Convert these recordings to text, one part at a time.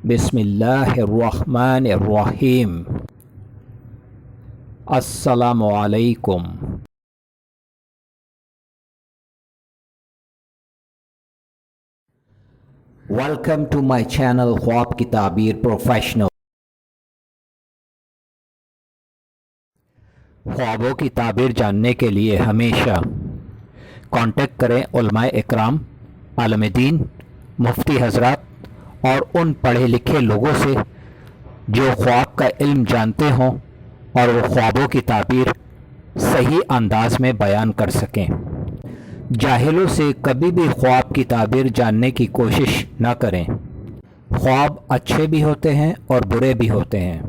بسم اللہ الرحمن الرحیم۔ السلام علیکم۔ ویلکم ٹو مائی چینل خواب کی تعبیر پروفیشنل۔ خوابوں کی تعبیر جاننے کے لیے ہمیشہ کانٹیکٹ کریں علماء اکرام، عالم دین، مفتی حضرات اور ان پڑھے لکھے لوگوں سے جو خواب کا علم جانتے ہوں اور وہ خوابوں کی تعبیر صحیح انداز میں بیان کر سکیں۔ جاہلوں سے کبھی بھی خواب کی تعبیر جاننے کی کوشش نہ کریں۔ خواب اچھے بھی ہوتے ہیں اور برے بھی ہوتے ہیں۔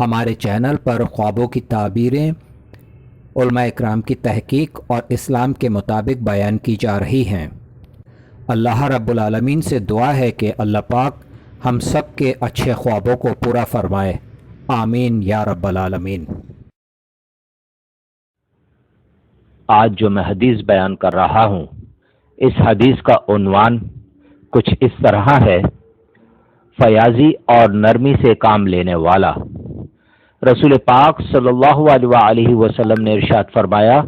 ہمارے چینل پر خوابوں کی تعبیریں علماء اکرام کی تحقیق اور اسلام کے مطابق بیان کی جا رہی ہیں۔ اللہ رب العالمین سے دعا ہے کہ اللہ پاک ہم سب کے اچھے خوابوں کو پورا فرمائے، آمین یا رب العالمین۔ آج جو میں حدیث بیان کر رہا ہوں، اس حدیث کا عنوان کچھ اس طرح ہے: فیاضی اور نرمی سے کام لینے والا۔ رسول پاک صلی اللہ علیہ وسلم نے ارشاد فرمایا،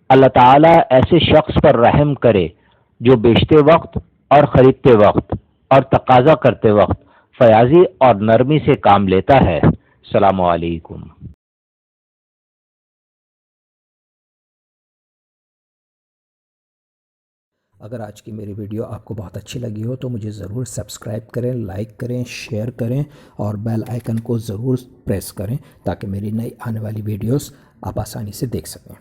اللہ تعالیٰ ایسے شخص پر رحم کرے جو بیچتے وقت اور خریدتے وقت اور تقاضا کرتے وقت فیاضی اور نرمی سے کام لیتا ہے۔ السلام علیکم۔ اگر آج کی میری ویڈیو آپ کو بہت اچھی لگی ہو تو مجھے ضرور سبسکرائب کریں، لائک کریں، شیئر کریں اور بیل آئیکن کو ضرور پریس کریں تاکہ میری نئی آنے والی ویڈیوز آپ آسانی سے دیکھ سکیں۔